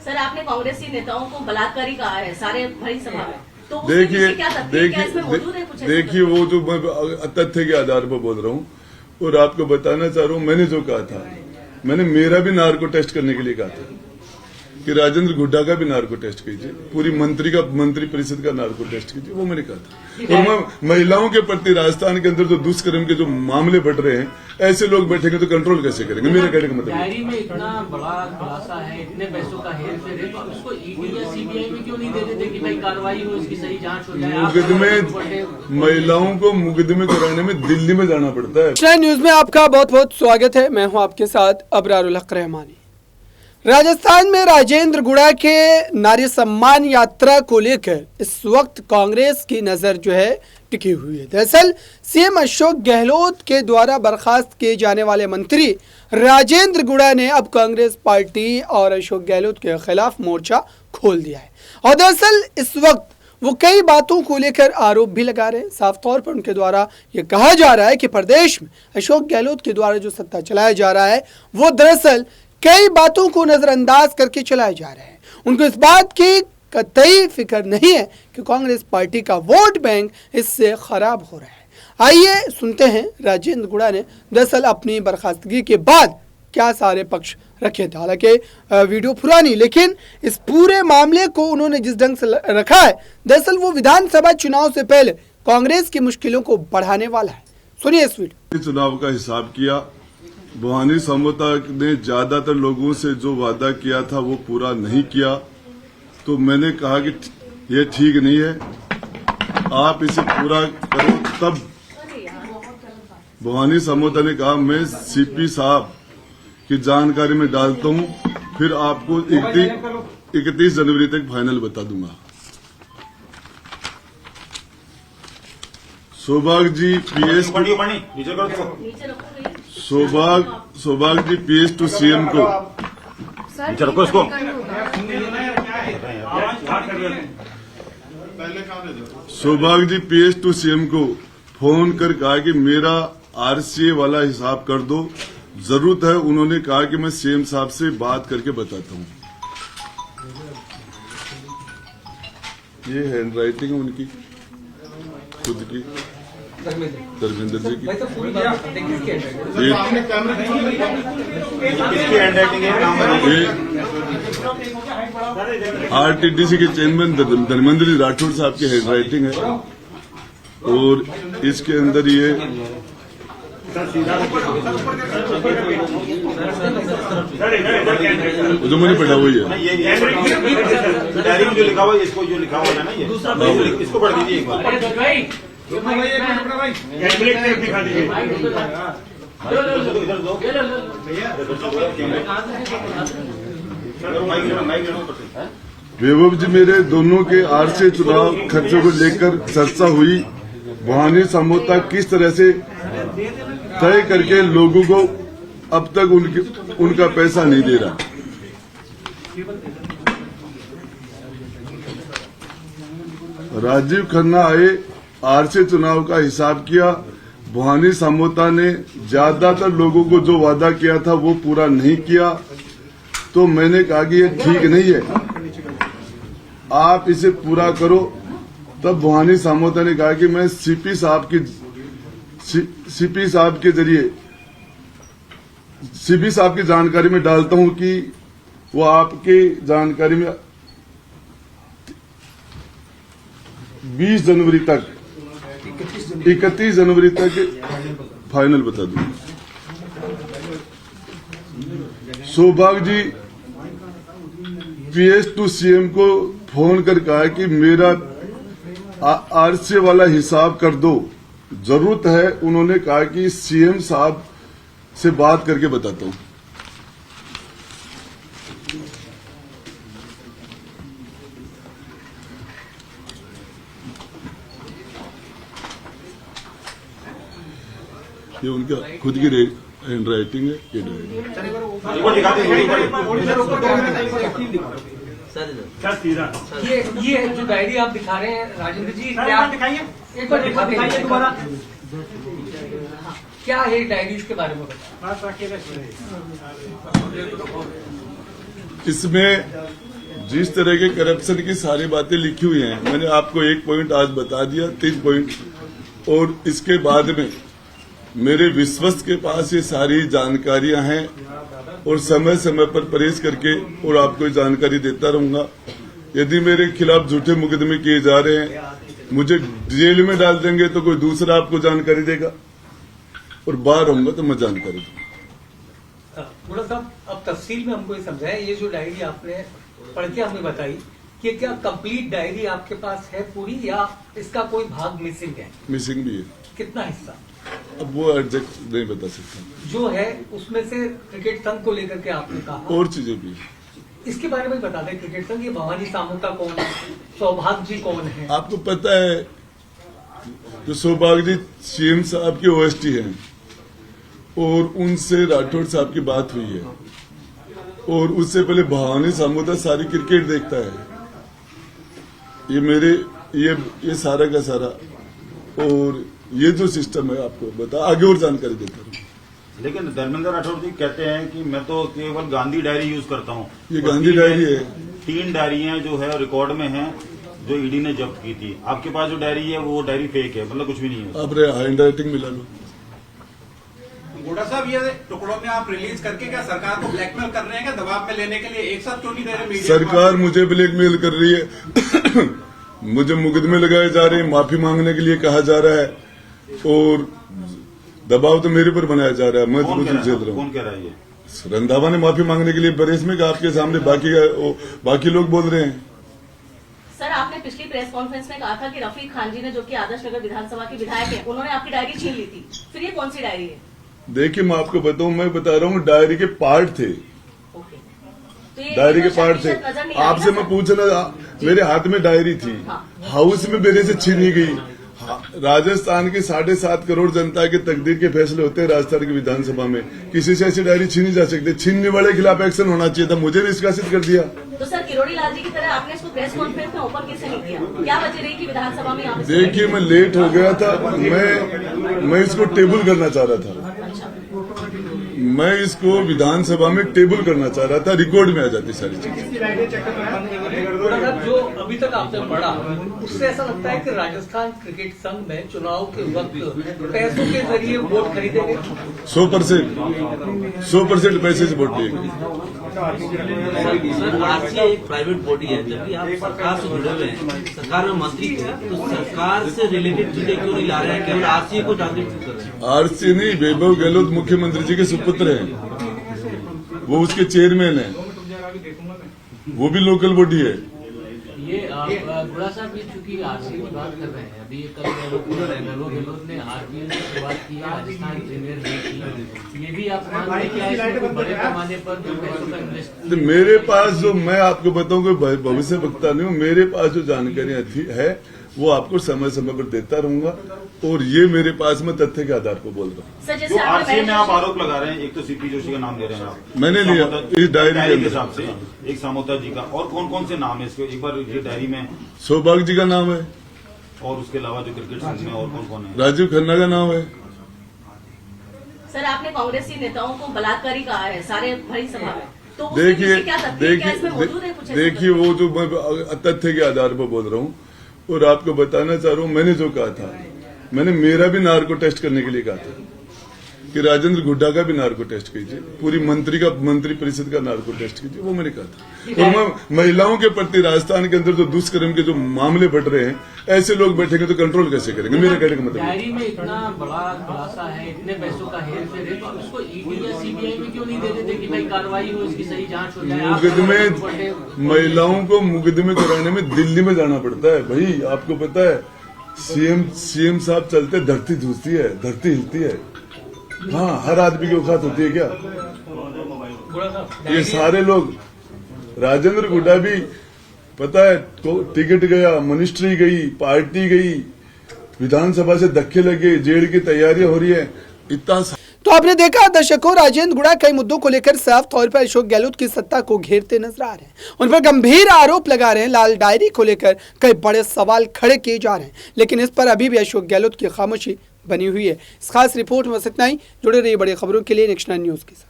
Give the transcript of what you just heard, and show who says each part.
Speaker 1: Sir, आपने कांग्रेसी नेताओं को बलात्कारी कहा है सारे भरी सभा में, तो उसमें
Speaker 2: देखिए
Speaker 1: क्या तथ्य क्या इसमें मौजूद है? कुछ
Speaker 2: देखिए वो जो मैं तथ्य के आधार पर बोल रहा हूँ और आपको बताना चाह रहा हूँ, मैंने जो कहा था, मैंने मेरा भी नार्को टेस्ट करने के लिए कहा था कि राजेंद्र गुड्डा का भी नार्को टेस्ट कीजिए, पूरी मंत्री परिषद का नार्को टेस्ट कीजिए, वो मैंने कहा था। और मैं महिलाओं के प्रति राजस्थान के अंदर जो दुष्कर्म के जो मामले बढ़ रहे हैं, ऐसे लोग बैठेंगे तो कंट्रोल कैसे करेंगे? मेरा कहने का मतलब
Speaker 3: डायरी में इतना बड़ा खुलासा है, इतने पैसों का हेरफेर है, तो उसको ईडी या सीबीआई में क्यों नहीं दे देते कि भाई कार्रवाई हो, इसकी सही जांच हो जाए?
Speaker 2: मुकदमे, महिलाओं को मुकदमे कराने में दिल्ली में जाना पड़ता है।
Speaker 4: नेशनल न्यूज में आपका बहुत बहुत स्वागत है। मैं हूं आपके साथ अबरारुल हक रहमानी। राजस्थान में राजेंद्र गुड़ा के नारी सम्मान यात्रा को लेकर इस वक्त कांग्रेस की नजर जो है टिकी हुई है। दरअसल सीएम अशोक गहलोत के द्वारा बर्खास्त किए जाने वाले मंत्री राजेंद्र गुड़ा ने अब कांग्रेस पार्टी और अशोक गहलोत के खिलाफ मोर्चा खोल दिया है और दरअसल इस वक्त वो कई बातों को लेकर आरोप भी लगा रहे हैं। साफ तौर पर उनके द्वारा ये कहा जा रहा है कि प्रदेश में अशोक गहलोत के द्वारा जो सत्ता चलाया जा रहा है वो दरअसल कई बातों को नजरअंदाज करके चलाए जा रहे हैं। उनको इस बात की कतई फिक्र नहीं है कि कांग्रेस पार्टी का वोट बैंक इससे खराब हो रहा है। आइए सुनते हैं राजेंद्र गुड़ा ने दरअसल अपनी बर्खास्तगी के बाद क्या सारे पक्ष रखे थे। हालांकि वीडियो पुरानी, लेकिन इस पूरे मामले को उन्होंने जिस ढंग से रखा है, दरअसल वो विधानसभा चुनाव से पहले कांग्रेस की मुश्किलों को बढ़ाने वाला है। सुनिए इस वीडियो।
Speaker 2: चुनाव का हिसाब किया, भवानी समझौता ने ज्यादातर लोगों से जो वादा किया था वो पूरा नहीं किया, तो मैंने कहा कि ये ठीक नहीं है, आप इसे पूरा करो। तब भवानी समझौता ने कहा मैं सीपी साहब की जानकारी में डालता हूं, फिर आपको 31 जनवरी तक फाइनल बता दूंगा। सौभाग्य जी पीएस सौभाग्य जी पीएस टू सीएम को सौभाग्य जी पीएस टू सीएम को फोन कर कहा कि मेरा आरसीए वाला हिसाब कर दो, जरूरत है। उन्होंने कहा कि मैं सीएम साहब से बात करके बताता हूं। ये हैंड राइटिंग है उनकी खुद की, धर्मेंद्र जी की। आरटीडीसी के चेयरमैन धर्मेंद्र जी राठौड़ साहब की हैंड राइटिंग है और इसके अंदर ये जो मैंने पढ़ा हुई है।
Speaker 5: डायरी में जो लिखा हुआ है, इसको जो लिखा हुआ है ना, ये इसको पढ़ दीजिए एक बार।
Speaker 2: वैभव जी, मेरे दोनों के आरसीए चुनाव खर्चों को लेकर चर्चा हुई। भवानी समझौता किस तरह से तय करके लोगों को अब तक उनका पैसा नहीं दे रहा। राजीव खन्ना आए, आरसीए चुनाव का हिसाब किया। भवानी समझौता ने ज्यादातर लोगों को जो वादा किया था वो पूरा नहीं किया, तो मैंने कहा कि ये ठीक नहीं है, आप इसे पूरा करो। तब भवानी समझौता ने कहा कि मैं सीपी साहब के जरिए सीपी साहब की जानकारी में डालता हूं कि वो आपकी जानकारी में 31 जनवरी तक फाइनल बता दूंगा। सौभाग्य जी पीएस टू सीएम को फोन कर कहा कि मेरा आरसीए वाला हिसाब कर दो, जरूरत है। उन्होंने कहा कि सीएम साहब से बात करके बताता हूं। ये उनका खुद की हैंड राइटिंग है।
Speaker 3: ये जो डायरी आप दिखा रहे हैं राजेंद्र जी, क्या आप दिखाइए एक बार, दिखाइए दोबारा। क्या है डायरी, उसके बारे में बताइए।
Speaker 2: इसमें जिस तरह के करप्शन की सारी बातें लिखी हुई हैं, मैंने आपको एक पॉइंट आज बता दिया, 3 पॉइंट, और इसके बाद में मेरे विश्वस्त के पास ये सारी जानकारियां हैं और समय समय पर परहेज करके और आपको जानकारी देता रहूंगा। यदि मेरे खिलाफ झूठे मुकदमे किए जा रहे हैं, मुझे जेल में डाल देंगे तो कोई दूसरा आपको जानकारी देगा, और बाहर होऊंगा तो मैं जानकारी दूंगा।
Speaker 6: गुड़ा साहब, अब तफसील में हमको ये समझाएं, ये जो डायरी आपने पढ़ के हमें बताई, कि क्या कंप्लीट डायरी आपके पास है पूरी, या इसका कोई भाग मिसिंग है?
Speaker 2: मिसिंग भी है।
Speaker 6: कितना हिस्सा?
Speaker 2: अब वो एग्जैक्ट नहीं बता सकता।
Speaker 6: जो है उसमें से क्रिकेट संघ को लेकर के आपने कहा,
Speaker 2: और चीजें भी है।
Speaker 6: इसके बारे में बता दें। क्रिकेट संघ, ये भवानी सामोता कौन है, सौभाग्य जी कौन है?
Speaker 2: आपको पता है जो सौभाग्य जी सीएम साहब के ओएसटी हैं, और उनसे राठौड़ साहब की बात हुई है, और उससे पहले भवानी सामोता सारी क्रिकेट देखता है। ये सारा का सारा, और ये जो सिस्टम है आपको बता, आगे और जानकारी देता हूँ।
Speaker 5: लेकिन धर्मेंद्र राठौड़ जी कहते हैं कि मैं तो केवल गांधी डायरी यूज करता हूँ।
Speaker 2: ये गांधी डायरी है।
Speaker 5: 3 डायरियां जो है रिकॉर्ड में हैं, जो ईडी ने जब्त की थी। आपके पास जो डायरी है वो डायरी फेक है, मतलब कुछ भी नहीं है।
Speaker 2: आप हैंड राइटिंग मिला लो।
Speaker 7: गोड़ा साहब, ये टुकड़ों में आप रिलीज करके क्या सरकार को ब्लैकमेल कर रहे हैं, क्या दबाव में लेने के लिए एक साथ क्यों नहीं दे रहे मीडिया?
Speaker 2: सरकार मुझे ब्लैकमेल कर रही है। मुझे मुकदमे लगाए जा रहे हैं, माफी मांगने के लिए कहा जा रहा है, और दबाव तो मेरे पर बनाया जा रहा है। मैं तो झेल रहा हूँ।
Speaker 5: कौन कह रहा है ये?
Speaker 2: रंधावा ने माफी मांगने के लिए प्रेस में कहा, आपके सामने बाकी लोग बोल रहे हैं।
Speaker 1: सर, आपने पिछली प्रेस कॉन्फ्रेंस में कहा था कि रफीक खान जी ने, जो कि आदर्श नगर विधानसभा के विधायक हैं, उन्होंने आपकी डायरी छीन ली थी। फिर ये कौन सी डायरी है?
Speaker 2: देखिए, मैं आपको बताऊं, मैं बता रहा हूँ, डायरी के पार्ट थे।
Speaker 1: ओके, तो ये
Speaker 2: डायरी के
Speaker 1: तो
Speaker 2: पार्ट थे।
Speaker 1: नजर नहीं आ रही
Speaker 2: आपसे
Speaker 1: ना,
Speaker 2: मैं
Speaker 1: सर?
Speaker 2: पूछना, मेरे हाथ में डायरी थी, हाउस में मेरे से छीनी गई। राजस्थान की 7.5 करोड़ जनता के तकदीर के फैसले होते हैं राजस्थान की विधानसभा में। किसी से ऐसी डायरी छीनी जा सकती है? छीनने वाले के खिलाफ एक्शन होना चाहिए था। मुझे निष्कासित कर दिया।
Speaker 1: तो सर, किरोड़ी लाल जी की तरह आपने इसको प्रेस कॉन्फ्रेंस में ओपन कैसे नहीं किया? क्या वजह रही कि विधानसभा में आप?
Speaker 2: देखिए, मैं लेट हो गया था। मैं इसको टेबल करना चाह रहा था। मैं इसको विधानसभा में टेबल करना चाह रहा था, रिकॉर्ड में आ जाती सारी चीजें।
Speaker 6: गुड़ा साहब, जो अभी तक आपने पढ़ा, उससे ऐसा लगता है कि राजस्थान क्रिकेट संघ में चुनाव के वक्त पैसों के जरिए वोट खरीदे गए।
Speaker 2: 100% पैसे से वोट लिए।
Speaker 8: सर, आरसीए एक प्राइवेट बॉडी है, जबकि आप सरकार से जुड़े हुए हैं, सरकार में मंत्री थे, तो सरकार से रिलेटेड चीजें क्यों नहीं ला रहे हैं, केवल आरसीए को टारगेट क्यों कर रहे हैं?
Speaker 2: आरसीए नहीं, वैभव गहलोत मुख्यमंत्री जी के सुपुत्र हैं, वो उसके चेयरमैन हैं, वो भी लोकल बॉडी है।
Speaker 3: ये गुड़ा साहब, ये चूंकि आरसीए की बात कर रहे हैं, अभी कल वैभव गहलोत ने आरपीएल की शुरुआत की है, राजस्थान प्रीमियर लीग की। ये भी आप मान रहे हैं कि इसमें कोई बड़े पैमाने पर जो पैसों का इन्वेस्ट?
Speaker 2: मेरे पास जो, मैं आपको बताऊं कि भविष्य वक्ता नहीं हूं, मेरे पास जो जानकारियां है वो आपको समय समय पर देता रहूंगा, और ये मेरे पास में तथ्य के आधार पर बोल रहा हूँ।
Speaker 1: सर,
Speaker 5: जो
Speaker 1: जैसे
Speaker 5: आरसीए में आप आरोप लगा रहे हैं, एक तो सीपी जोशी का नाम ले रहे हैं आप,
Speaker 2: मैंने लिया इस डायरी के
Speaker 5: के हिसाब से, एक सामोता जी का, और कौन कौन से नाम है इसके? एक बार ये डायरी में
Speaker 2: सौभाग्य जी का नाम है,
Speaker 5: और उसके अलावा जो क्रिकेट संघ में और कौन कौन है?
Speaker 2: राजीव खन्ना का नाम है।
Speaker 1: सर, आपने कांग्रेसी नेताओं को बलात्कारी कहा है सारे भरी सभा में, तो उसमें
Speaker 2: देखिए
Speaker 1: क्या तथ्य है? क्या इसमें मौजूद है कुछ ऐसा?
Speaker 2: देखिए, वो जो मैं तथ्य के आधार पर बोल रहा हूँ, और आपको बताना चाह रहा हूँ, मैंने जो कहा था, मैंने मेरा भी नार्को टेस्ट करने के लिए कहा था कि राजेंद्र गुड्डा का भी नार्को टेस्ट कीजिए, पूरी मंत्री परिषद का नार्को टेस्ट कीजिए, वो मैंने कहा था। और मैं महिलाओं के प्रति राजस्थान के अंदर जो दुष्कर्म के जो मामले बढ़ रहे हैं, ऐसे लोग बैठेंगे तो कंट्रोल कैसे करेंगे? मेरे कहने का मतलब
Speaker 3: डायरी में इतना बड़ा खुलासा है, इतने पैसों का हेर फेर है, तो उसको ईडी या सीबीआई में क्यों नहीं दे देते कि भाई कार्रवाई हो, इसकी सही जांच हो जाए?
Speaker 2: मुकदमे, महिलाओं को मुकदमे कराने में दिल्ली में जाना पड़ता है भाई। आपको पता है, सीएम साहब चलते धरती धूसती है, धरती हिलती है। हाँ, हर आदमी की औकात होती है क्या? ये सारे लोग, राजेंद्र गुड्डा भी पता है, टिकट गया, मिनिस्ट्री गई, पार्टी गई, विधानसभा से धक्के लगे, जेल की तैयारियां हो रही है, इतना।
Speaker 4: तो आपने देखा दर्शकों, राजेंद्र गुड़ा कई मुद्दों को लेकर साफ तौर पर अशोक गहलोत की सत्ता को घेरते नजर आ रहे हैं, उन पर गंभीर आरोप लगा रहे हैं। लाल डायरी को लेकर कई बड़े सवाल खड़े किए जा रहे हैं, लेकिन इस पर अभी भी अशोक गहलोत की खामोशी बनी हुई है। इस खास रिपोर्ट में बस इतना ही। जुड़े रहिए बड़ी खबरों के लिए नेक्स्ट 9 न्यूज के साथ।